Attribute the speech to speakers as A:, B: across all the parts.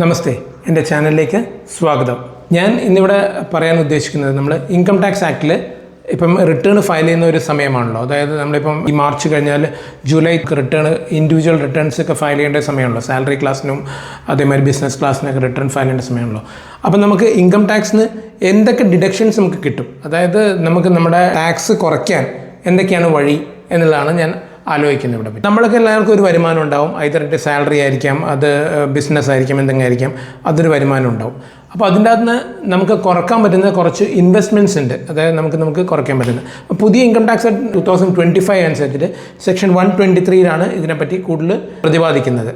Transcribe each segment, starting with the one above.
A: നമസ്തേ, എൻ്റെ ചാനലിലേക്ക് സ്വാഗതം. ഞാൻ ഇന്നിവിടെ പറയാൻ ഉദ്ദേശിക്കുന്നത് നമ്മൾ ഇൻകം ടാക്സ് ആക്ടിൽ ഇപ്പം റിട്ടേൺ ഫയൽ ചെയ്യുന്ന ഒരു സമയമാണല്ലോ. അതായത് നമ്മളിപ്പം ഈ മാർച്ച് കഴിഞ്ഞാൽ ജൂലൈ റിട്ടേൺ ഇൻഡിവിജ്വൽ റിട്ടേൺസ് ഒക്കെ ഫയൽ ചെയ്യേണ്ട സമയമാണല്ലോ. സാലറി ക്ലാസ്സിനും അതേമാതിരി ബിസിനസ് ക്ലാസ്സിനൊക്കെ റിട്ടേൺ ഫയൽ ചെയ്യേണ്ട സമയമാണല്ലോ. അപ്പം നമുക്ക് ഇൻകം ടാക്സിന് എന്തൊക്കെ ഡിഡക്ഷൻസ് നമുക്ക് കിട്ടും, അതായത് നമുക്ക് നമ്മുടെ ടാക്സ് കുറയ്ക്കാൻ എന്തൊക്കെയാണ് വഴി എന്നുള്ളതാണ് ഞാൻ ആലോചിക്കുന്നത്. ഇവിടെ നമ്മൾക്ക് എല്ലാവർക്കും ഒരു വരുമാനം ഉണ്ടാവും. ഐതറിൻ്റെ സാലറി ആയിരിക്കാം, അത് ബിസിനസ് ആയിരിക്കാം, എന്തെങ്കിലും ആയിരിക്കാം, അതൊരു വരുമാനം ഉണ്ടാവും. അപ്പോൾ അതിൻ്റെ അകത്ത് നമുക്ക് കുറക്കാൻ പറ്റുന്ന കുറച്ച് ഇൻവെസ്റ്റ്മെൻറ്റ്സ് ഉണ്ട്. അതായത് നമുക്ക് കുറയ്ക്കാൻ പറ്റുന്നത് പുതിയ ഇൻകം ടാക്സ് 2025 അനുസരിച്ചിട്ട് സെക്ഷൻ 123 ഇതിനെപ്പറ്റി കൂടുതൽ പ്രതിപാദിക്കുന്നത്.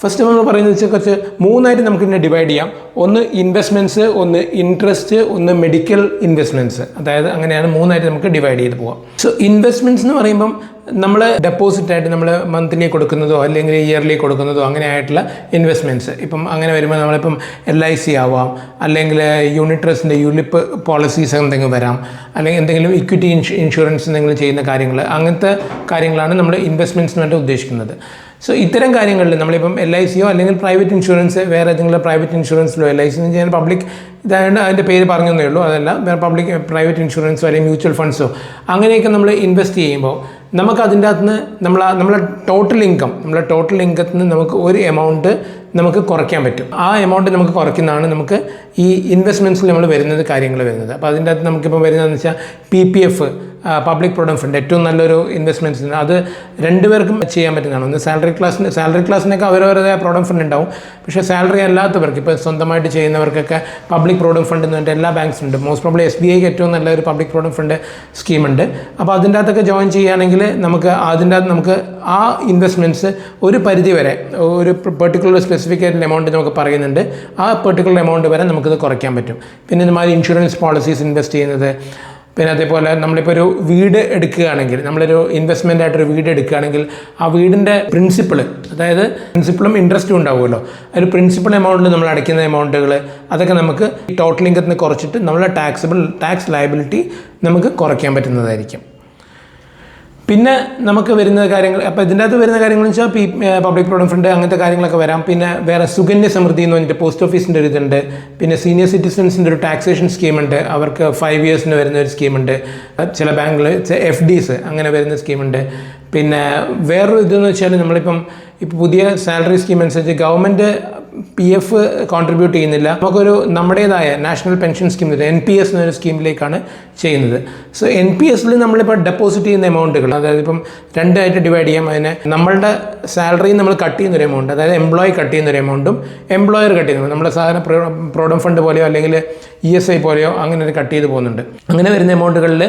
A: ഫസ്റ്റ് നമ്മൾ പറയുന്നത് വെച്ചാൽ കുറച്ച് മൂന്നായിട്ട് നമുക്ക് ഇതിനെ ഡിവൈഡ് ചെയ്യാം. ഒന്ന് ഇൻവെസ്റ്റ്മെൻറ്റ്സ്, ഒന്ന് ഇൻട്രസ്റ്റ്, ഒന്ന് മെഡിക്കൽ ഇൻവെസ്റ്റ്മെൻറ്റ്സ്. അതായത് അങ്ങനെയാണ് മൂന്നായിട്ട് നമുക്ക് ഡിവൈഡ് ചെയ്ത് പോകാം. സോ ഇൻവെസ്റ്റ്മെൻറ്റ്സ് എന്ന് പറയുമ്പം നമ്മൾ ഡെപ്പോസിറ്റായിട്ട് നമ്മൾ മന്ത്ലി കൊടുക്കുന്നതോ അല്ലെങ്കിൽ ഇയർലി കൊടുക്കുന്നതോ അങ്ങനെ ആയിട്ടുള്ള ഇൻവെസ്റ്റ്മെൻറ്റ്സ്. ഇപ്പം അങ്ങനെ വരുമ്പോൾ നമ്മളിപ്പം LIC ആവാം, അല്ലെങ്കിൽ യൂണിറ്റ് ട്രസ്റ്റിൻ്റെ യുലിപ്പ് പോളിസീസ് എന്തെങ്കിലും വരാം, അല്ലെങ്കിൽ എന്തെങ്കിലും ഇക്വിറ്റി ഇൻഷുറൻസ് എന്തെങ്കിലും ചെയ്യുന്ന കാര്യങ്ങൾ, അങ്ങനത്തെ കാര്യങ്ങളാണ് നമ്മൾ ഇൻവെസ്റ്റ്മെൻറ്റ്സിന് വേണ്ടി ഉദ്ദേശിക്കുന്നത്. സോ ഇത്തരം കാര്യങ്ങളിൽ നമ്മളിപ്പം LICയോ അല്ലെങ്കിൽ പ്രൈവറ്റ് ഇൻഷുറൻസ്, വേറെ ഏതെങ്കിലും പ്രൈവറ്റ് ഇൻഷുറൻസിലോ LIC എന്ന് ചെയ്യാൻ പബ്ലിക് ഇതായത് അതിൻ്റെ പേര് പറഞ്ഞതേ ഉള്ളൂ, അതല്ല വേറെ പബ്ലിക് പ്രൈവറ്റ് ഇൻഷുറൻസോ അല്ലെങ്കിൽ മ്യൂച്വൽ ഫണ്ട്സോ അങ്ങനെയൊക്കെ നമ്മൾ ഇൻവെസ്റ്റ് ചെയ്യുമ്പോൾ നമുക്ക് അതിൻ്റെ അകത്ത് നിന്ന് നമ്മളെ ടോട്ടൽ ഇൻകത്തിൽ നിന്ന് നമുക്ക് ഒരു എമൗണ്ട് നമുക്ക് കുറയ്ക്കാൻ പറ്റും. ആ എമൗണ്ട് നമുക്ക് കുറയ്ക്കുന്നതാണ് നമുക്ക് ഈ ഇൻവെസ്റ്റ്മെൻറ്റ്സിൽ നമ്മൾ കാര്യങ്ങൾ വരുന്നത്. അപ്പോൾ അതിൻ്റെ അകത്ത് നമുക്കിപ്പോൾ വരുന്നതെന്ന് വെച്ചാൽ PPF, പബ്ലിക് പ്രൊവിഡൻറ്റ് ഫണ്ട്, ഏറ്റവും നല്ലൊരു ഇൻവെസ്റ്റ്മെൻറ്റ്സ്. അത് രണ്ടുപേർക്കും ചെയ്യാൻ പറ്റുന്നതാണ്. ഒന്ന് സാലറി ക്ലാസ്സിനൊക്കെ അവരവരുടേതായ പ്രൊവിഡൻറ്റ് ഫണ്ട് ഉണ്ടാവും. പക്ഷേ സാലറി അല്ലാത്തവർക്ക്, ഇപ്പോൾ സ്വന്തമായിട്ട് ചെയ്യുന്നവർക്കൊക്കെ പബ്ലിക് പ്രൊവിഡൻറ്റ് ഫണ്ട് എന്ന് പറഞ്ഞിട്ട് എല്ലാ ബാങ്ക്സും ഉണ്ട്. മോസ്റ്റ് പ്രോബ്ലി SBIക്ക് ഏറ്റവും നല്ലൊരു പബ്ലിക് പ്രൊവിഡൻറ്റ് ഫണ്ട് സ്കീമുണ്ട്. അപ്പോൾ അതിൻ്റെ അകത്തൊക്കെ ജോയിൻ ചെയ്യുകയാണെങ്കിൽ നമുക്ക് അതിൻ്റെ അകത്ത് നമുക്ക് ആ ഇൻവെസ്റ്റ്മെൻറ്റ്സ് ഒരു പരിധി വരെ, ഒരു പെർട്ടിക്കുലർ സ്പെസിഫിക് ആയിട്ടുള്ള എമൗണ്ട് നമുക്ക് പറയുന്നുണ്ട്, ആ പെർട്ടിക്കുലർ എമൗണ്ട് വരെ നമുക്കിത് കുറയ്ക്കാൻ പറ്റും. പിന്നെ ഇതുമാതിരി ഇൻഷുറൻസ് പോളിസീസ് ഇൻവെസ്റ്റ് ചെയ്യുന്നത്, പിന്നെ അതേപോലെ നമ്മളിപ്പോൾ ഒരു വീട് എടുക്കുകയാണെങ്കിൽ, നമ്മളൊരു ഇൻവെസ്റ്റ്മെൻ്റ് ആയിട്ടൊരു വീട് എടുക്കുകയാണെങ്കിൽ ആ വീടിൻ്റെ അതായത് പ്രിൻസിപ്പളും ഇൻട്രസ്റ്റും ഉണ്ടാവുമല്ലോ, ഒരു പ്രിൻസിപ്പൽ എമൗണ്ടിൽ നമ്മൾ അടയ്ക്കുന്ന എമൗണ്ടുകൾ അതൊക്കെ നമുക്ക് ടോട്ടൽ ഇൻകത്തിൽ നിന്ന് കുറച്ചിട്ട് നമ്മളെ ടാക്സ് ലയബിലിറ്റി നമുക്ക് കുറയ്ക്കാൻ പറ്റുന്നതായിരിക്കും. പിന്നെ നമുക്ക് വരുന്ന കാര്യങ്ങൾ, അപ്പോൾ ഇതിൻ്റെ അകത്ത് വരുന്ന കാര്യങ്ങൾ എന്ന് വെച്ചാൽ പബ്ലിക് പ്രൊവിഡൻറ്റ് ഫണ്ട് അങ്ങനത്തെ കാര്യങ്ങളൊക്കെ വരാം. പിന്നെ വേറെ സുകന്യ സമൃദ്ധി എന്ന് പറഞ്ഞിട്ട് പോസ്റ്റ് ഓഫീസിൻ്റെ ഒരു ഇതുണ്ട്. പിന്നെ സീനിയർ സിറ്റിസൺസിൻ്റെ ഒരു ടാക്സേഷൻ സ്കീമുണ്ട്, അവർക്ക് 5 ഇയേഴ്സിന് വരുന്ന ഒരു സ്കീമുണ്ട്. ചില ബാങ്കുകൾ FDs അങ്ങനെ വരുന്ന സ്കീമുണ്ട്. പിന്നെ വേറൊരു ഇതെന്ന് വെച്ചാൽ നമ്മളിപ്പം ഇപ്പോൾ പുതിയ സാലറി സ്കീം അനുസരിച്ച് ഗവൺമെൻറ് PF കോൺട്രിബ്യൂട്ട് ചെയ്യുന്നില്ല. നമുക്കൊരു നമ്മുടേതായ നാഷണൽ പെൻഷൻ സ്കീം NPS എന്നൊരു സ്കീമിലേക്കാണ് ചെയ്യുന്നത്. സോ NPSൽ നമ്മളിപ്പോൾ ഡെപ്പോസിറ്റ് ചെയ്യുന്ന എമൗണ്ടുകൾ, അതായത് ഇപ്പം രണ്ടായിട്ട് ഡിവൈഡ് ചെയ്യാം. അതിനെ നമ്മളുടെ സാലറി നമ്മൾ കട്ട് ചെയ്യുന്നൊരു എമൗണ്ട്, അതായത് എംപ്ലോയി കട്ട് ചെയ്യുന്നൊരു എമൗണ്ടും എംപ്ലോയർ കട്ട് ചെയ്യുന്നത്, നമ്മുടെ സാധാരണ പ്രൊവിഡൻറ്റ് ഫണ്ട് പോലെയോ അല്ലെങ്കിൽ ESI പോലെയോ അങ്ങനെ ഒരു കട്ട് ചെയ്ത് പോകുന്നുണ്ട്. അങ്ങനെ വരുന്ന എമൗണ്ടുകളിൽ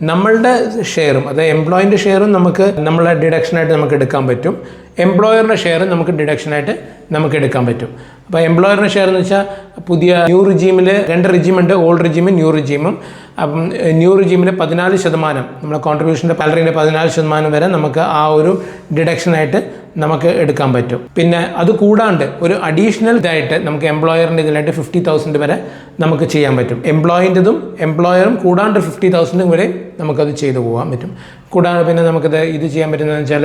A: നമ്മളുടെ ഷെയറും, അതായത് എംപ്ലോയിൻ്റെ ഷെയറും നമുക്ക് നമ്മളെ ഡിഡക്ഷനായിട്ട് നമുക്ക് എടുക്കാൻ പറ്റും. എംപ്ലോയറിൻ്റെ ഷെയർ നമുക്ക് ഡിഡക്ഷനായിട്ട് നമുക്ക് എടുക്കാൻ പറ്റും. അപ്പോൾ എംപ്ലോയറിൻ്റെ ഷെയർ എന്ന് വെച്ചാൽ പുതിയ ന്യൂ റിജീമിൽ 2 റിജീമുണ്ട്, ഓൾഡ് റിജീമും ന്യൂ റിജീമും. അപ്പം ന്യൂ റിജീമിൽ 14%, നമ്മുടെ കോൺട്രിബ്യൂഷൻ്റെ സാലറിൻ്റെ 14% വരെ നമുക്ക് ആ ഒരു ഡിഡക്ഷനായിട്ട് നമുക്ക് എടുക്കാൻ പറ്റും. പിന്നെ അത് കൂടാണ്ട് ഒരു അഡീഷണൽ ഇതായിട്ട് നമുക്ക് എംപ്ലോയറിൻ്റെ ഇതിലായിട്ട് 50,000 വരെ നമുക്ക് ചെയ്യാൻ പറ്റും. എംപ്ലോയിൻ്റെതും എംപ്ലോയറും കൂടാണ്ട് 50,000 വരെ നമുക്കത് ചെയ്തു പോകാൻ പറ്റും. കൂടാതെ പിന്നെ നമുക്കത് ഇത് ചെയ്യാൻ പറ്റുന്നതെന്ന് വെച്ചാൽ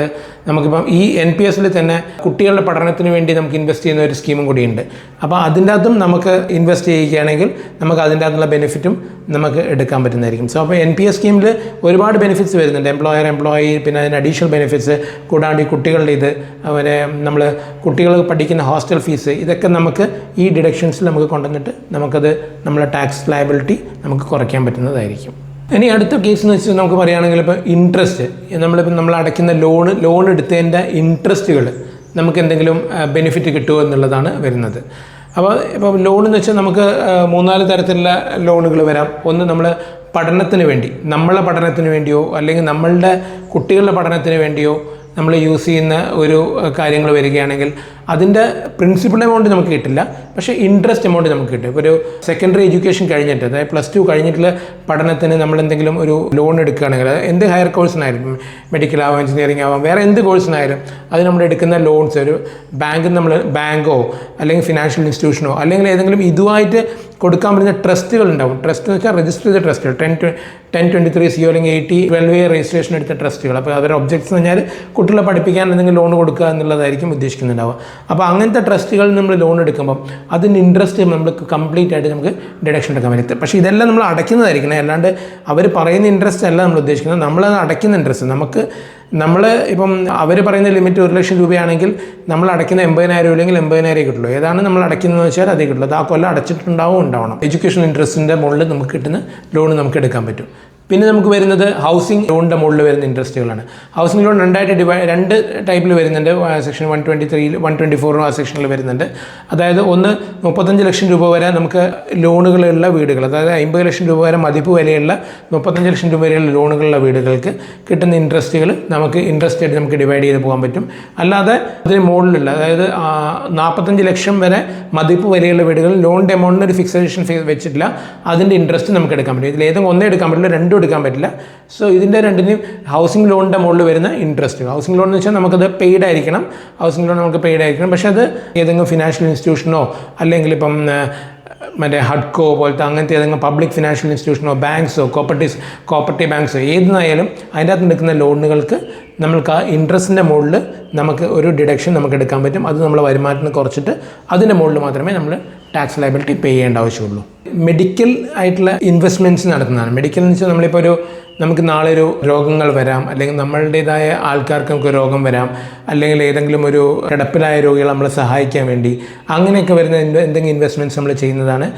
A: നമുക്കിപ്പം ഈ NPSൽ തന്നെ കുട്ടികളുടെ പഠനത്തിന് വേണ്ടി നമുക്ക് ഇൻവെസ്റ്റ് ചെയ്യുന്ന ഒരു സ്കീമും കൂടിയുണ്ട്. അപ്പോൾ അതിൻ്റെ അകത്തും നമുക്ക് ഇൻവെസ്റ്റ് ചെയ്യുകയാണെങ്കിൽ നമുക്ക് അതിൻ്റെ അകത്തുള്ള ബെനിഫിറ്റും നമുക്ക് എടുക്കാൻ പറ്റുന്നതായിരിക്കും. സോ അപ്പോൾ NPS സ്കീമിൽ ഒരുപാട് ബെനിഫിറ്റ്സ് വരുന്നുണ്ട്, എംപ്ലോയി, പിന്നെ അതിന് അഡീഷണൽ ബെനിഫിറ്റ്സ്, കൂടാണ്ട് ഈ കുട്ടികളുടെ ഇത്, അതുപോലെ നമ്മൾ കുട്ടികൾ പഠിക്കുന്ന ഹോസ്റ്റൽ ഫീസ്, ഇതൊക്കെ നമുക്ക് ഈ ഡിഡക്ഷൻസിൽ നമുക്ക് കൊണ്ടുവന്നിട്ട് നമുക്കത് നമ്മളെ ടാക്സ് ലയബിലിറ്റി നമുക്ക് കുറയ്ക്കാൻ പറ്റുന്നതായിരിക്കും. ഇനി അടുത്ത കേസ് എന്ന് വെച്ചാൽ നമുക്ക് പറയുകയാണെങ്കിൽ ഇപ്പോൾ ഇൻട്രസ്റ്റ്, നമ്മൾ അടയ്ക്കുന്ന ലോൺ എടുത്തതിൻ്റെ ഇൻട്രസ്റ്റുകൾ നമുക്ക് എന്തെങ്കിലും ബെനിഫിറ്റ് കിട്ടുമോ എന്നുള്ളതാണ് വരുന്നത്. അപ്പോൾ ലോൺ എന്ന് വെച്ചാൽ നമുക്ക് 3-4 തരത്തിലുള്ള ലോണുകൾ വരാം. ഒന്ന് നമ്മൾ പഠനത്തിന് വേണ്ടി, നമ്മളെ പഠനത്തിന് വേണ്ടിയോ അല്ലെങ്കിൽ നമ്മളുടെ കുട്ടികളുടെ പഠനത്തിന് വേണ്ടിയോ നമ്മൾ യൂസ് ചെയ്യുന്ന ഒരു കാര്യങ്ങൾ വരികയാണെങ്കിൽ അതിൻ്റെ പ്രിൻസിപ്പൽ എമൗണ്ട് നമുക്ക് കിട്ടില്ല, പക്ഷേ ഇൻട്രസ്റ്റ് എമൗണ്ട് നമുക്ക് കിട്ടും. ഇപ്പോൾ ഒരു സെക്കൻഡറി എഡ്യൂക്കേഷൻ കഴിഞ്ഞിട്ട്, അതായത് +2 കഴിഞ്ഞിട്ടുള്ള പഠനത്തിന് നമ്മൾ എന്തെങ്കിലും ഒരു ലോൺ എടുക്കുകയാണെങ്കിൽ, എന്ത് ഹയർ കോഴ്സിനായാലും, മെഡിക്കൽ ആവാം, എഞ്ചിനീയറിംഗ് ആവാം, വേറെ എന്ത് കോഴ്സിനായാലും അത് നമ്മൾ എടുക്കുന്ന ലോൺസ് ഒരു ബാങ്കോ അല്ലെങ്കിൽ ഫിനാൻഷ്യൽ ഇൻസ്റ്റിറ്റ്യൂഷനോ അല്ലെങ്കിൽ ഏതെങ്കിലും ഇതുമായിട്ട് കൊടുക്കാൻ പറ്റുന്ന ട്രസ്റ്റുകൾ ഉണ്ടാവും. ട്രസ്റ്റ് എന്ന് വെച്ചാൽ രജിസ്റ്റർ ചെയ്ത ട്രസ്റ്റുകൾ, 1023 അല്ലെങ്കിൽ 8012 രജിസ്ട്രേഷൻ എടുത്ത ട്രസ്റ്റുകൾ. അപ്പോൾ അവരുടെ ഒബ്ജക്ട്സ് എന്ന് പറഞ്ഞാൽ കുട്ടികളെ പഠിപ്പിക്കാൻ എന്തെങ്കിലും ലോൺ കൊടുക്കുക എന്നുള്ളതായിരിക്കും ഉദ്ദേശിക്കുന്നുണ്ടാവുക. അപ്പോൾ അങ്ങനത്തെ ട്രസ്റ്റുകളിൽ നമ്മൾ ലോൺ എടുക്കുമ്പോൾ അതിന് ഇൻട്രസ്റ്റ് നമുക്ക് കംപ്ലീറ്റ് ആയിട്ട് നമുക്ക് ഡിഡക്ഷൻ എടുക്കാൻ പറ്റും. പക്ഷേ ഇതെല്ലാം നമ്മൾ അടയ്ക്കുന്നതായിരിക്കണം, അല്ലാണ്ട് അവർ പറയുന്ന ഇൻട്രസ്റ്റ് അല്ല നമ്മൾ ഉദ്ദേശിക്കുന്നത്, നമ്മളത് അടയ്ക്കുന്ന ഇൻട്രസ്റ്റ്. നമ്മൾ ഇപ്പം അവർ പറയുന്ന ലിമിറ്റ് 1 ലക്ഷം രൂപയാണെങ്കിൽ നമ്മൾ അടയ്ക്കുന്ന 80,000 ഇല്ലെങ്കിൽ 80,000 കിട്ടുള്ളൂ. ഏതാണ് നമ്മൾ അടയ്ക്കുന്നതെന്ന് വെച്ചാൽ അതേ കിട്ടുള്ളൂ. അത് ആ കൊല്ലം ഉണ്ടാവണം. എഡ്യൂക്കേഷൻ ഇൻട്രസ്റ്റിൻ്റെ മുകളിൽ നമുക്ക് കിട്ടുന്ന ലോൺ നമുക്ക് എടുക്കാൻ പറ്റും. പിന്നെ നമുക്ക് വരുന്നത് ഹൗസിംഗ് ലോണിൻ്റെ മുകളിൽ വരുന്ന ഇൻട്രസ്റ്റുകളാണ്. ഹൗസിംഗ് ലോൺ രണ്ട് ടൈപ്പിൽ വരുന്നുണ്ട്. സെക്ഷൻ 123 124 ആ സെക്ഷനിൽ വരുന്നുണ്ട്. അതായത് ഒന്ന് 35 ലക്ഷം രൂപ വരെ നമുക്ക് ലോണുകളുള്ള വീടുകൾ, അതായത് 50 ലക്ഷം രൂപ വരെ മതിപ്പ് വിലയുള്ള 35 ലക്ഷം രൂപ വരെയുള്ള ലോണുകളുള്ള വീടുകൾക്ക് കിട്ടുന്ന ഇൻട്രസ്റ്റുകൾ നമുക്ക് ഇൻട്രസ്റ്റ് ആയിട്ട് നമുക്ക് ഡിവൈഡ് ചെയ്ത് പോകാൻ പറ്റും. അല്ലാതെ അതിന് മുകളിലുള്ള, അതായത് 45 ലക്ഷം വരെ മതിപ്പ് വിലയുള്ള വീടുകൾ ലോണിൻ്റെ എമൗണ്ടിന് ഒരു ഫിക്സേഷൻ വെച്ചിട്ടില്ല, അതിൻ്റെ ഇൻട്രസ്റ്റ് നമുക്ക് എടുക്കാൻ പറ്റും. ഇതിൽ ഏതെങ്കിലും ഒന്നേ എടുക്കാൻ പറ്റില്ല, രണ്ടും എടുക്കാൻ പറ്റില്ല. സോ ഇതിൻ്റെ രണ്ടിനും ഹൗസിംഗ് ലോണിൻ്റെ മുകളിൽ വരുന്ന ഇൻട്രസ്റ്റ്. ഹൗസിംഗ് ലോൺ എന്ന് വെച്ചാൽ നമുക്കത് പെയ്ഡ് ആയിരിക്കണം, ഹൗസിംഗ് ലോൺ നമുക്ക് പെയ്ഡ് ആയിരിക്കണം. പക്ഷേ അത് ഏതെങ്കിലും ഫിനാൻഷ്യൽ ഇൻസ്റ്റിറ്റ്യൂഷനോ അല്ലെങ്കിൽ ഇപ്പം മറ്റേ ഹഡ്കോ പോലത്തെ അങ്ങനത്തെ ഏതെങ്കിലും പബ്ലിക് ഫിനാൻഷ്യൽ ഇൻസ്റ്റിറ്റ്യൂഷനോ ബാങ്ക്സോ കോപ്പറേറ്റീവ് ബാങ്ക്സോ ഏതെന്നായാലും അതിൻ്റെ അകത്ത് നിൽക്കുന്ന ലോണുകൾക്ക് നമ്മൾക്ക് ആ ഇൻട്രസ്റ്റിൻ്റെ മുകളിൽ നമുക്ക് ഒരു ഡിഡക്ഷൻ നമുക്ക് എടുക്കാൻ പറ്റും. അത് നമ്മൾ വരുമാനത്തിന് കുറച്ചിട്ട് അതിൻ്റെ മുകളിൽ മാത്രമേ നമ്മൾ ടാക്സ് ലയബിലിറ്റി പേ ചെയ്യേണ്ട ആവശ്യമുള്ളൂ. മെഡിക്കൽ ആയിട്ടുള്ള ഇൻവെസ്റ്റ്മെൻറ്റ്സ് നടത്തുന്നതാണ്. മെഡിക്കൽ എന്ന് വെച്ചാൽ നമ്മളിപ്പോൾ നമുക്ക് നാളെ ഒരു രോഗങ്ങൾ വരാം, അല്ലെങ്കിൽ നമ്മളുടേതായ ആൾക്കാർക്ക് നമുക്ക് രോഗം വരാം, അല്ലെങ്കിൽ ഏതെങ്കിലും ഒരു കിടപ്പിലായ രോഗികളെ നമ്മളെ സഹായിക്കാൻ വേണ്ടി അങ്ങനെയൊക്കെ വരുന്ന എന്തെങ്കിലും ഇൻവെസ്റ്റ്മെൻറ്റ്സ് നമ്മൾ ചെയ്യുന്നതാണ്.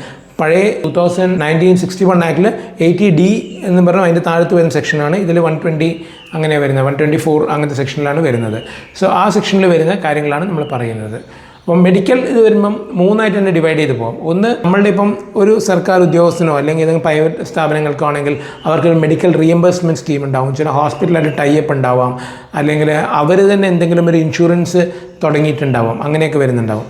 A: പഴയ 1961 ആക്ടിൽ 80D എന്ന് പറഞ്ഞാൽ അതിൻ്റെ താഴത്ത് വരുന്ന സെക്ഷനാണ്. ഇതിൽ 120 അങ്ങനെ വരുന്നത്, 124 അങ്ങനത്തെ സെക്ഷനിലാണ് വരുന്നത്. സോ ആ സെക്ഷനിൽ വരുന്ന കാര്യങ്ങളാണ് നമ്മൾ പറയുന്നത്. അപ്പം മെഡിക്കൽ ഇത് വരുമ്പം 3ആയിട്ട് തന്നെ ഡിവൈഡ് ചെയ്ത് പോകും. ഒന്ന്, നമ്മളുടെ ഇപ്പം ഒരു സർക്കാർ ഉദ്യോഗസ്ഥനോ അല്ലെങ്കിൽ ഏതെങ്കിലും പ്രൈവറ്റ് സ്ഥാപനങ്ങൾക്കോ ആണെങ്കിൽ അവർക്ക് മെഡിക്കൽ റീഎംബേഴ്സ്മെൻറ്റ് സ്കീം ഉണ്ടാവും. ചില ഹോസ്പിറ്റലായിട്ട് ടൈപ്പ് ഉണ്ടാവാം, അല്ലെങ്കിൽ അവർ തന്നെ എന്തെങ്കിലും ഒരു ഇൻഷുറൻസ് തുടങ്ങിയിട്ടുണ്ടാവും, അങ്ങനെയൊക്കെ വരുന്നുണ്ടാവും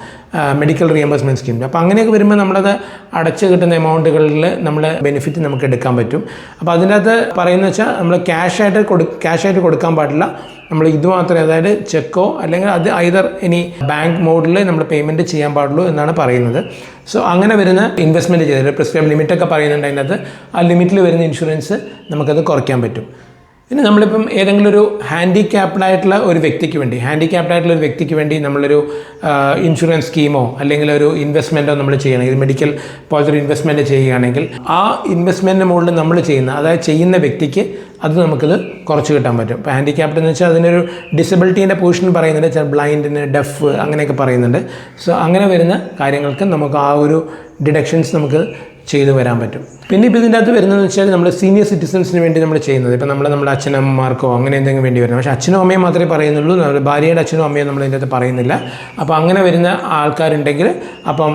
A: മെഡിക്കൽ റീഎംബേഴ്സ്മെൻറ്റ് സ്കീം. അപ്പോൾ അങ്ങനെയൊക്കെ വരുമ്പോൾ നമ്മളത് അടച്ച് കിട്ടുന്ന എമൗണ്ടുകളിൽ നമ്മൾ ബെനിഫിറ്റ് നമുക്ക് എടുക്കാൻ പറ്റും. അപ്പോൾ അതിൻ്റെ അകത്ത് പറയുന്നത് വെച്ചാൽ നമ്മൾ ക്യാഷായിട്ട് കൊടുക്കാൻ പാടില്ല. നമ്മൾ ഇത് മാത്രമേ, അതായത് ചെക്കോ അല്ലെങ്കിൽ അത് ഐദർ ഇനി ബാങ്ക് മോഡിൽ നമ്മൾ പേയ്മെൻറ്റ് ചെയ്യാൻ പാടുള്ളൂ എന്നാണ് പറയുന്നത്. സോ അങ്ങനെ വരുന്ന ഇൻവെസ്റ്റ്മെൻറ്റ് ചെയ്തിട്ട് പ്രിസ്ക്രൈബ് ലിമിറ്റൊക്കെ പറയുന്നുണ്ട്. അതിനകത്ത് ആ ലിമിറ്റിൽ വരുന്ന ഇൻഷുറൻസ് നമുക്കത് കുറയ്ക്കാൻ പറ്റും. പിന്നെ നമ്മളിപ്പം ഏതെങ്കിലും ഒരു ഹാൻഡിക്യാപ്ഡായിട്ടുള്ള ഒരു വ്യക്തിക്ക് വേണ്ടി നമ്മളൊരു ഇൻഷുറൻസ് സ്കീമോ അല്ലെങ്കിൽ ഒരു ഇൻവെസ്റ്റ്മെൻറ്റോ നമ്മൾ ചെയ്യണമെങ്കിൽ, മെഡിക്കൽ പോലത്തെ ഒരു ഇൻവെസ്റ്റ്മെൻറ്റ് ചെയ്യുകയാണെങ്കിൽ ആ ഇൻവെസ്റ്റ്മെൻറ്റിന് മുകളിൽ നമ്മൾ ചെയ്യുന്ന വ്യക്തിക്ക് അത് നമുക്കത് കുറച്ച് കിട്ടാൻ പറ്റും. ഇപ്പോൾ ഹാൻഡിക്യാപ്ഡ് എന്ന് വെച്ചാൽ അതിനൊരു ഡിസബിലിറ്റീൻ്റെ പൊസിഷൻ പറയുന്നുണ്ട്, ചില ബ്ലൈൻഡിന്, ഡെഫ് അങ്ങനെയൊക്കെ പറയുന്നുണ്ട്. സോ അങ്ങനെ വരുന്ന കാര്യങ്ങൾക്ക് നമുക്ക് ആ ഒരു ഡിഡക്ഷൻസ് നമുക്ക് ചെയ്തു വരാൻ പറ്റും. പിന്നെ ഇപ്പോൾ ഇതിൻ്റെ അകത്ത് വരുന്നതെന്ന് വെച്ചാൽ നമ്മൾ സീനിയർ സിറ്റിസൺസിന് വേണ്ടി നമ്മൾ ചെയ്യുന്നത്, ഇപ്പോൾ നമ്മുടെ അച്ഛനമ്മമാർക്കോ അങ്ങനെ എന്തെങ്കിലും വേണ്ടി വരുന്നത്. പക്ഷേ അച്ഛനും അമ്മയും മാത്രമേ പറയുന്നുള്ളൂ, ഭാര്യയുടെ അച്ഛനും അമ്മയും നമ്മൾ ഇതിൻ്റെ അകത്ത് പറയുന്നില്ല. അപ്പോൾ അങ്ങനെ വരുന്ന ആൾക്കാരുണ്ടെങ്കിൽ അപ്പം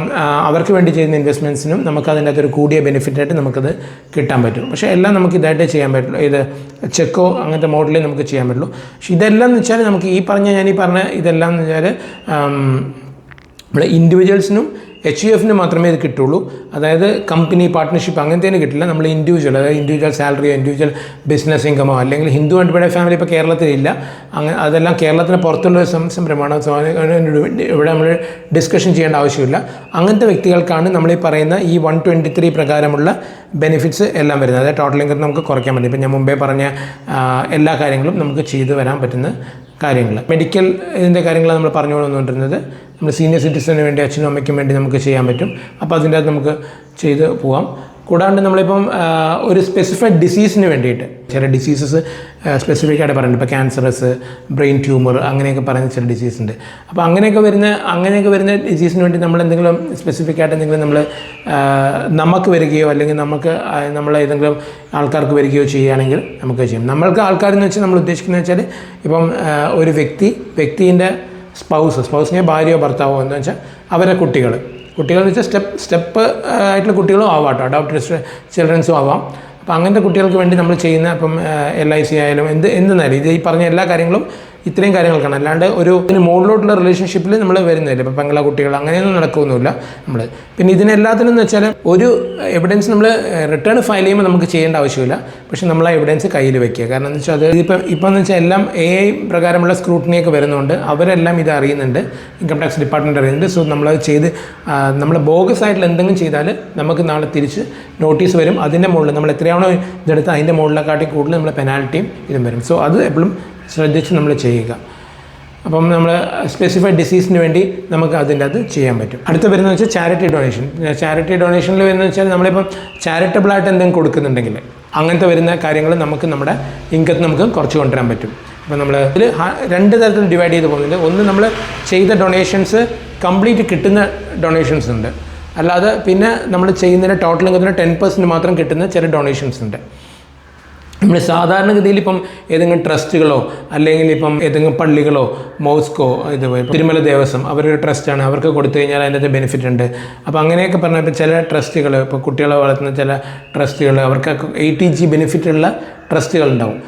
A: അവർക്ക് വേണ്ടി ചെയ്യുന്ന ഇൻവെസ്റ്റ്മെൻറ്റ്സിനും നമുക്ക് അതിൻ്റെ അകത്തൊരു കൂടിയ ബെനിഫിറ്റായിട്ട് നമുക്കത് കിട്ടാൻ പറ്റും. പക്ഷേ എല്ലാം നമുക്ക് ഇതായിട്ട് ചെയ്യാൻ പറ്റുള്ളൂ, ഇത് ചെക്കോ അങ്ങനത്തെ മോഡലേ നമുക്ക് ചെയ്യാൻ പറ്റുള്ളൂ. പക്ഷേ ഇതെല്ലാം എന്ന് വെച്ചാൽ നമുക്ക് ഞാൻ ഈ പറഞ്ഞ ഇതെല്ലാം എന്ന് വെച്ചാൽ നമ്മുടെ ഇൻഡിവിജ്വൽസിനും HUF മാത്രമേ ഇത് കിട്ടുള്ളൂ. അതായത് കമ്പനി പാർട്ട്ണർഷിപ്പ് അങ്ങനത്തേന് കിട്ടില്ല. നമ്മൾ അതായത് ഇൻഡിവിജ്വൽ സാലറിയോ ഇൻഡിവിജ്വൽ ബിസിനസ് ഇൻകമോ അല്ലെങ്കിൽ ഹിന്ദു ആൻഡ് ഫാമിലി ഇപ്പോൾ കേരളത്തിലില്ല, അതെല്ലാം കേരളത്തിന് പുറത്തുള്ള ഒരു സംരംഭമാണ്. ഇവിടെ നമ്മൾ ഡിസ്കഷൻ ചെയ്യേണ്ട ആവശ്യമില്ല. അങ്ങനത്തെ വ്യക്തികൾക്കാണ് നമ്മൾ ഈ പറയുന്ന ഈ 123 പ്രകാരമുള്ള ബെനിഫിറ്റ്സ് എല്ലാം വരുന്നത്. അതായത് ടോട്ടൽ ഇൻകം നമുക്ക് കുറയ്ക്കാൻ പറ്റും. ഇപ്പം ഞാൻ മുമ്പേ പറഞ്ഞ എല്ലാ കാര്യങ്ങളും നമുക്ക് ചെയ്തു വരാൻ പറ്റുന്ന കാര്യങ്ങൾ. മെഡിക്കൽ ഇതിൻ്റെ കാര്യങ്ങളാണ് നമ്മൾ പറഞ്ഞു കൊണ്ടുവന്നിരുന്നത്. നമ്മൾ സീനിയർ സിറ്റിസണിന് വേണ്ടി, അച്ഛനും അമ്മയ്ക്കും വേണ്ടി നമുക്ക് ചെയ്യാൻ പറ്റും. അപ്പോൾ അതിൻ്റെ അകത്ത് നമുക്ക് ചെയ്ത് പോകാം. കൂടാണ്ട് നമ്മളിപ്പം ഒരു സ്പെസിഫൈഡ് ഡിസീസിന് വേണ്ടിയിട്ട് ചില ഡിസീസസ് സ്പെസിഫിക് ആയിട്ട് പറയുന്നുണ്ട്. ഇപ്പോൾ ക്യാൻസറസ്, ബ്രെയിൻ ട്യൂമർ അങ്ങനെയൊക്കെ പറയുന്ന ചില ഡിസീസ് ഉണ്ട്. അപ്പോൾ അങ്ങനെയൊക്കെ വരുന്ന ഡിസീസിന് വേണ്ടി നമ്മൾ എന്തെങ്കിലും സ്പെസിഫിക് ആയിട്ട് എന്തെങ്കിലും നമുക്ക് വരികയോ അല്ലെങ്കിൽ നമ്മൾ ഏതെങ്കിലും ആൾക്കാർക്ക് വരികയോ ചെയ്യുകയാണെങ്കിൽ നമുക്ക് ചെയ്യും. നമ്മൾക്ക് ആൾക്കാരെന്ന് വെച്ചാൽ നമ്മൾ ഉദ്ദേശിക്കുന്നത് വെച്ചാൽ ഇപ്പം ഒരു വ്യക്തിൻ്റെ സ്പൗസിനെ ഭാര്യയോ ഭർത്താവോ എന്ന് വെച്ചാൽ അവരെ കുട്ടികളെന്ന് വെച്ചാൽ സ്റ്റെപ്പ് ആയിട്ടുള്ള കുട്ടികളും ആവാം കേട്ടോ, അഡോപ്റ്റഡ് ചിൽഡ്രൻസും ആവാം. അപ്പോൾ അങ്ങനത്തെ കുട്ടികൾക്ക് വേണ്ടി നമ്മൾ ചെയ്യുന്ന ഇപ്പം LIC ആയാലും എന്തെന്നാലും ഇത് ഈ പറഞ്ഞ എല്ലാ കാര്യങ്ങളും ഇത്രയും കാര്യങ്ങൾക്കാണ്. അല്ലാണ്ട് ഒരു മുകളിലോട്ടുള്ള റിലേഷൻഷിപ്പിൽ നമ്മൾ വരുന്നില്ല. ഇപ്പോൾ പെങ്ങള കുട്ടികൾ അങ്ങനെയൊന്നും നടക്കുകയൊന്നുമില്ല നമ്മൾ. പിന്നെ ഇതിനെല്ലാത്തിനും എന്ന് വെച്ചാൽ ഒരു എവിഡൻസ് നമ്മൾ റിട്ടേൺ ഫയൽ ചെയ്യുമ്പോൾ നമുക്ക് ചെയ്യേണ്ട ആവശ്യമില്ല. പക്ഷേ നമ്മൾ ആ എവിഡൻസ് കയ്യിൽ വെക്കുക. കാരണം എന്ന് വെച്ചാൽ അത് ഇപ്പം എന്ന് വെച്ചാൽ എല്ലാം AI പ്രകാരമുള്ള സ്ക്രൂട്ടിനിയൊക്കെ വരുന്നുണ്ട്. അവരെല്ലാം ഇത് അറിയുന്നുണ്ട്, ഇൻകം ടാക്സ് ഡിപ്പാർട്ട്മെൻറ്റ് അറിയുന്നുണ്ട്. സോ നമ്മളത് ചെയ്ത് നമ്മൾ ബോഗസ് ആയിട്ടുള്ള എന്തെങ്കിലും ചെയ്താൽ നമുക്ക് നാളെ തിരിച്ച് നോട്ടീസ് വരും. അതിൻ്റെ മുകളിൽ നമ്മൾ എത്രയാണോ ഇതെടുത്ത് അതിൻ്റെ മുകളിലെക്കാട്ടി കൂടുതൽ നമ്മൾ പെനാൽറ്റിയും ഇതും വരും. സോ അത് എപ്പോഴും ശ്രദ്ധിച്ച് നമ്മൾ ചെയ്യുക. അപ്പം നമ്മൾ സ്പെസിഫൈഡ് ഡിസീസിന് വേണ്ടി നമുക്ക് അതിൻ്റെ അത് ചെയ്യാൻ പറ്റും. അടുത്ത വരുന്നത് വെച്ചാൽ ചാരിറ്റി ഡൊണേഷൻ. ചാരിറ്റി ഡൊണേഷനിൽ വരുന്നത് വെച്ചാൽ നമ്മളിപ്പം ചാരിറ്റബിളായിട്ട് എന്തെങ്കിലും കൊടുക്കുന്നുണ്ടെങ്കിൽ അങ്ങനത്തെ വരുന്ന കാര്യങ്ങൾ നമുക്ക് നമ്മുടെ ഇൻകത്തിൽ നമുക്ക് കുറച്ച് കൊണ്ടുവരാൻ പറ്റും. അപ്പോൾ നമ്മൾ ഇതിൽ 2 തരത്തിൽ ഡിവൈഡ് ചെയ്ത് പോകുന്നുണ്ട്. ഒന്ന് നമ്മൾ ചെയ്ത ഡൊണേഷൻസ് കംപ്ലീറ്റ് കിട്ടുന്ന ഡൊണേഷൻസ് ഉണ്ട്. അല്ലാതെ പിന്നെ നമ്മൾ ചെയ്യുന്നതിന് ടോട്ടൽ ഇൻകത്തിന് 10% മാത്രം കിട്ടുന്ന ചില ഡൊണേഷൻസ് ഉണ്ട്. നമ്മൾ സാധാരണഗതിയിൽ ഇപ്പം ഏതെങ്കിലും ട്രസ്റ്റുകളോ അല്ലെങ്കിൽ ഇപ്പം ഏതെങ്കിലും പള്ളികളോ മോസ്കോ തിരുമല ദേവസ്വം അവരൊരു ട്രസ്റ്റാണ്, അവർക്ക് കൊടുത്തു കഴിഞ്ഞാൽ അതിൻ്റെ ബെനിഫിറ്റ് ഉണ്ട്. അപ്പോൾ അങ്ങനെയൊക്കെ പറഞ്ഞാൽ ഇപ്പോൾ ചില ട്രസ്റ്റുകൾ, ഇപ്പോൾ കുട്ടികളെ വളർത്തുന്ന ചില ട്രസ്റ്റുകൾ, അവർക്ക് ATG ബെനിഫിറ്റുള്ള ട്രസ്റ്റുകളുണ്ടാവും,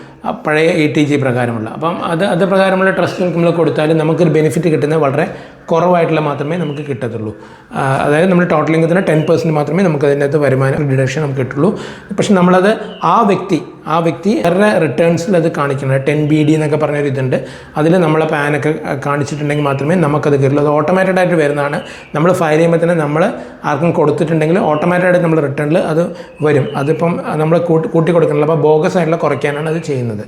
A: പഴയ ATG പ്രകാരമുള്ള. അപ്പം അത് പ്രകാരമുള്ള ട്രസ്റ്റുകൾക്ക് നമ്മൾ കൊടുത്താൽ നമുക്കൊരു ബെനിഫിറ്റ് കിട്ടുന്നത് വളരെ കുറവായിട്ടുള്ള മാത്രമേ നമുക്ക് കിട്ടത്തുള്ളൂ. അതായത് നമ്മൾ ടോട്ടൽ ഇൻകത്തിന് 10% മാത്രമേ നമുക്ക് അതിനകത്ത് വരുമാന ഡിഡക്ഷൻ നമുക്ക് കിട്ടുള്ളൂ. പക്ഷെ നമ്മളത് ആ വ്യക്തി അവരുടെ റിട്ടേൺസിൽ അത് കാണിക്കണം. 10BD എന്നൊക്കെ പറഞ്ഞൊരു ഇതുണ്ട്. അതിൽ നമ്മളെ പാനൊക്കെ കാണിച്ചിട്ടുണ്ടെങ്കിൽ മാത്രമേ നമുക്കത് കയറുള്ളൂ. അത് ഓട്ടോമാറ്റഡായിട്ട് വരുന്നതാണ്. നമ്മൾ ഫയൽ ചെയ്യുമ്പോൾ തന്നെ നമ്മൾ ആർക്കും കൊടുത്തിട്ടുണ്ടെങ്കിൽ ഓട്ടോമാറ്റഡായിട്ട് നമ്മൾ റിട്ടേണിൽ അത് വരും. അതിപ്പം നമ്മൾ കൂട്ടി കൊടുക്കണില്ല. അപ്പോൾ ബോഗസ് ആയിട്ടുള്ള കുറയ്ക്കാനാണ് അത് ചെയ്യുന്നത്.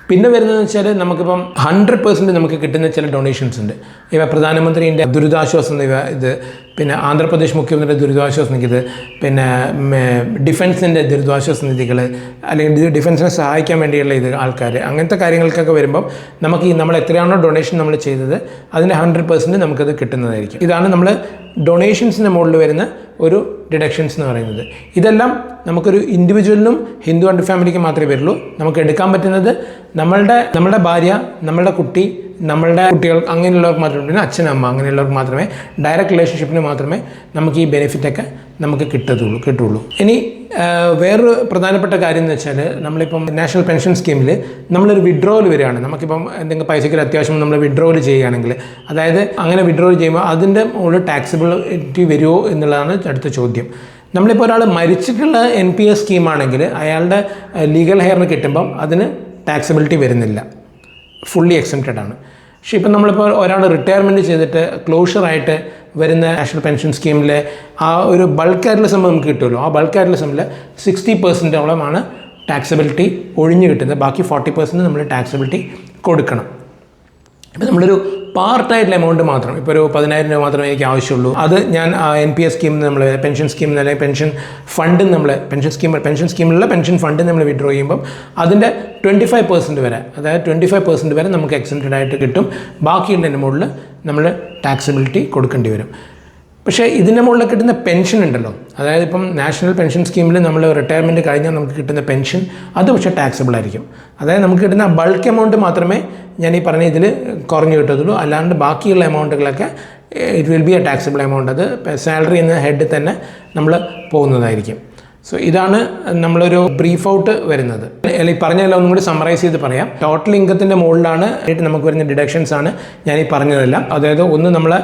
A: പിന്നെ വരുന്നതെന്ന് വെച്ചാൽ നമുക്കിപ്പം 100% നമുക്ക് കിട്ടുന്ന ചില ഡൊണേഷൻസ് ഉണ്ട്. ഇവ പ്രധാനമന്ത്രിൻ്റെ ദുരിതാശ്വാസ നിധി ഇത്, പിന്നെ ആന്ധ്രാപ്രദേശ് മുഖ്യമന്ത്രിയുടെ ദുരിതാശ്വാസ നിധി ഇത്, പിന്നെ ഡിഫൻസിൻ്റെ ദുരിതാശ്വാസ നിധികൾ, അല്ലെങ്കിൽ ഡിഫൻസിനെ സഹായിക്കാൻ വേണ്ടിയുള്ള ഇത് ആൾക്കാർ, അങ്ങനത്തെ കാര്യങ്ങൾക്കൊക്കെ വരുമ്പം നമുക്ക് നമ്മൾ എത്രയാണോ ഡൊണേഷൻ നമ്മൾ ചെയ്തത് അതിൻ്റെ 100% നമുക്കത് കിട്ടുന്നതായിരിക്കും. ഇതാണ് നമ്മൾ ഡൊണേഷൻസിൻ്റെ മുകളിൽ വരുന്ന ഒരു ഡിഡക്ഷൻസ് എന്ന് പറയുന്നത്. ഇതെല്ലാം നമുക്കൊരു ഇൻഡിവിജ്വലിനും ഹിന്ദു ആൻഡ് ഫാമിലിക്ക് മാത്രമേ വരുള്ളൂ. നമുക്ക് എടുക്കാൻ പറ്റുന്നത് നമ്മളുടെ ഭാര്യ, നമ്മളുടെ കുട്ടി, നമ്മളുടെ കുട്ടികൾ, അങ്ങനെയുള്ളവർക്ക് മാത്രമേ, പിന്നെ അച്ഛനമ്മ, അങ്ങനെയുള്ളവർക്ക് മാത്രമേ, ഡയറക്റ്റ് റിലേഷൻഷിപ്പിന് മാത്രമേ നമുക്ക് ഈ ബെനിഫിറ്റൊക്കെ നമുക്ക് കിട്ടുള്ളൂ. ഇനി വേറൊരു പ്രധാനപ്പെട്ട കാര്യം എന്ന് വെച്ചാൽ നമ്മളിപ്പം നാഷണൽ പെൻഷൻ സ്കീമിൽ നമ്മളൊരു വിഡ്രോവൽ വരികയാണ്. നമുക്കിപ്പം എന്തെങ്കിലും പൈസയ്ക്ക് അത്യാവശ്യം നമ്മൾ വിഡ്രോവൽ ചെയ്യുകയാണെങ്കിൽ, അതായത് അങ്ങനെ വിഡ്രോവൽ ചെയ്യുമ്പോൾ അതിൻ്റെ മുകളിൽ ടാക്സിബിലിറ്റി വരുമോ എന്നുള്ളതാണ് അടുത്ത ചോദ്യം. നമ്മളിപ്പോൾ ഒരാൾ മരിച്ചിട്ടുള്ള NPS സ്കീമാണെങ്കിൽ അയാളുടെ ലീഗൽ ഹെയറിന് കിട്ടുമ്പം അതിന് ടാക്സിബിലിറ്റി വരുന്നില്ല, ഫുള്ളി എക്സംപ്റ്റഡ് ആണ്. പക്ഷേ ഇപ്പം നമ്മളിപ്പോൾ ഒരാൾ റിട്ടയർമെൻറ്റ് ചെയ്തിട്ട് ക്ലോഷറായിട്ട് വരുന്ന നാഷണൽ പെൻഷൻ സ്കീമിലെ ആ ഒരു ബൾക്കായിട്ടുള്ള സം നമുക്ക് കിട്ടുമല്ലോ, ആ ബൾക്കായിട്ടുള്ള സമ്മിൽ 60%ഓളമാണ് ടാക്സിബിലിറ്റി ഒഴിഞ്ഞു കിട്ടുന്നത്. ബാക്കി 40% നമ്മൾ ടാക്സിബിലിറ്റി കൊടുക്കണം. ഇപ്പം നമ്മളൊരു പാർട്ടായിട്ടുള്ള എമൗണ്ട് മാത്രം, ഇപ്പോൾ ഒരു 10,000 രൂപ മാത്രമേ എനിക്ക് ആവശ്യമുള്ളൂ, അത് ഞാൻ NPS സ്കീമിൽ നിന്ന് നമ്മൾ പെൻഷൻ സ്കീമിൽ നിന്ന് അല്ലെങ്കിൽ പെൻഷൻ ഫണ്ടിൽ നമ്മൾ പെൻഷൻ സ്കീമിലുള്ള പെൻഷൻ ഫണ്ടിൽ നമ്മൾ വിഡ്രോ ചെയ്യുമ്പം അതിൻ്റെ 25% വരെ, അതായത് 25% വരെ നമുക്ക് എക്സംപ്റ്റഡ് ആയിട്ട് കിട്ടും. ബാക്കിയുള്ളതിൻ്റെ മുകളിൽ നമ്മൾ ടാക്സിബിലിറ്റി കൊടുക്കേണ്ടി വരും. പക്ഷേ ഇതിൻ്റെ മുകളിൽ കിട്ടുന്ന പെൻഷൻ ഉണ്ടല്ലോ, അതായത് ഇപ്പം നാഷണൽ പെൻഷൻ സ്കീമിൽ നമ്മൾ റിട്ടയർമെൻറ്റ് കഴിഞ്ഞാൽ നമുക്ക് കിട്ടുന്ന പെൻഷൻ അത് പക്ഷേ ടാക്സിബിൾ ആയിരിക്കും. അതായത് നമുക്ക് കിട്ടുന്ന ബൾക്ക് എമൗണ്ട് മാത്രമേ ഞാൻ ഈ പറഞ്ഞ ഇതിൽ കുറഞ്ഞു കിട്ടത്തുള്ളൂ. അല്ലാണ്ട് ബാക്കിയുള്ള എമൗണ്ടുകളൊക്കെ it will be a taxable amount. അത് സാലറി എന്ന ഹെഡ് തന്നെ നമ്മൾ പോകുന്നതായിരിക്കും. സോ ഇതാണ് നമ്മളൊരു ബ്രീഫ് ഔട്ട് വരുന്നത്. ഈ പറഞ്ഞതെല്ലാം ഒന്നും കൂടി സമ്മറൈസ് ചെയ്ത് പറയാം. ടോട്ടൽ ഇൻകത്തിൻ്റെ മുകളിലാണ് നമുക്ക് വരുന്ന ഡിഡക്ഷൻസ് ആണ് ഞാൻ ഈ പറഞ്ഞതെല്ലാം. അതായത് ഒന്ന് നമ്മളെ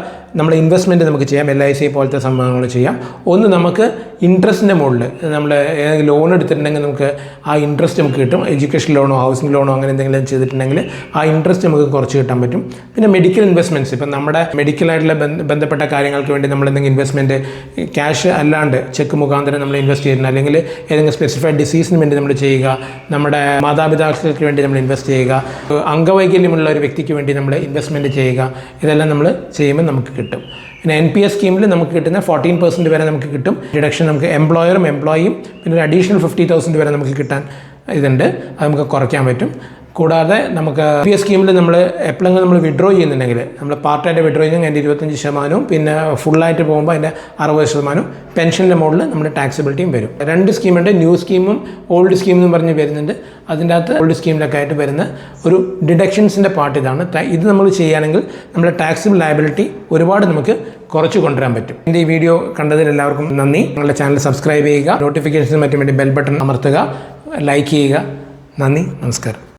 A: ഇൻവെസ്റ്റ്മെൻറ്റ് നമുക്ക് ചെയ്യാം, LIC പോലത്തെ സംഭവങ്ങൾ ചെയ്യാം. ഒന്ന് നമുക്ക് ഇൻട്രസ്റ്റിൻ്റെ മുകളിൽ നമ്മൾ ഏതെങ്കിലും ലോൺ എടുത്തിട്ടുണ്ടെങ്കിൽ നമുക്ക് ആ ഇൻട്രസ്റ്റ് നമുക്ക് കിട്ടും. എഡ്യൂക്കേഷൻ ലോണോ ഹൗസിംഗ് ലോണോ അങ്ങനെ എന്തെങ്കിലും ചെയ്തിട്ടുണ്ടെങ്കിൽ ആ ഇൻട്രസ്റ്റ് നമുക്ക് കുറച്ച് കിട്ടാൻ പറ്റും. പിന്നെ മെഡിക്കൽ ഇൻവെസ്റ്റ്മെൻറ്റ്സ്, ഇപ്പം നമ്മുടെ മെഡിക്കലായിട്ടുള്ള ബന്ധപ്പെട്ട കാര്യങ്ങൾക്ക് വേണ്ടി നമ്മൾ എന്തെങ്കിലും ഇൻവെസ്റ്റ്മെൻറ്റ് ക്യാഷ് അല്ലാണ്ട് ചെക്ക് മുഖാന്തരം നമ്മൾ ഇൻവെസ്റ്റ് ചെയ്യുന്നത്, അല്ലെങ്കിൽ ഏതെങ്കിലും സ്പെസിഫൈഡ് ഡിസീസിന് വേണ്ടി നമ്മൾ ചെയ്യുക, നമ്മുടെ മാതാപിതാക്കൾക്ക് വേണ്ടി നമ്മൾ ഇൻവെസ്റ്റ് ചെയ്യുക, അംഗവൈകല്യമുള്ള ഒരു വ്യക്തിക്ക് വേണ്ടി നമ്മൾ ഇൻവെസ്റ്റ്മെൻറ്റ് ചെയ്യുക, ഇതെല്ലാം നമ്മൾ ചെയ്യുമ്പോൾ നമുക്ക് കിട്ടും. പിന്നെ NPS സ്കീമിൽ നമുക്ക് കിട്ടുന്ന 14% വരെ നമുക്ക് കിട്ടും ഡിഡക്ഷൻ. നമുക്ക് എംപ്ലോയറും എംപ്ലോയിയും പിന്നെ ഒരു അഡീഷണൽ 50,000 വരെ നമുക്ക് കിട്ടാൻ ഇതുണ്ട്, അത് നമുക്ക് കുറയ്ക്കാൻ പറ്റും. കൂടാതെ നമുക്ക് NPS സ്കീമിൽ നമ്മൾ എപ്പോഴെങ്കിലും നമ്മൾ വിഡ്രോ ചെയ്യുന്നുണ്ടെങ്കിൽ, നമ്മൾ പാർട്ടായിട്ട് വിഡ്രോ ചെയ്യുന്നെങ്കിൽ അതിൻ്റെ 25%, പിന്നെ ഫുള്ളായിട്ട് പോകുമ്പോൾ അതിൻ്റെ 60%, പെൻഷൻ്റെ മുകളിൽ നമ്മുടെ ടാക്സിബിലിറ്റിയും വരും. 2 സ്കീമുണ്ട്, ന്യൂ സ്കീമും ഓൾഡ് സ്കീം എന്ന് പറഞ്ഞ് വരുന്നുണ്ട്. അതിൻ്റെ അകത്ത് ഓൾഡ് സ്കീമിലൊക്കെ ആയിട്ട് വരുന്ന ഒരു ഡിഡക്ഷൻസിൻ്റെ പാർട്ട് ഇതാണ്. ഇത് നമ്മൾ ചെയ്യുകയാണെങ്കിൽ നമ്മുടെ ടാക്സിബിൾ ലയബിലിറ്റി ഒരുപാട് നമുക്ക് കുറച്ച് കൊണ്ടുവരാൻ പറ്റും. എൻ്റെ ഈ വീഡിയോ കണ്ടതിൽ എല്ലാവർക്കും നന്ദി. നിങ്ങളുടെ ചാനൽ സബ്സ്ക്രൈബ് ചെയ്യുക, നോട്ടിഫിക്കേഷൻസിന് മറ്റും വേണ്ടി ബെൽ ബട്ടൺ അമർത്തുക, ലൈക്ക് ചെയ്യുക. നന്ദി, നമസ്കാരം.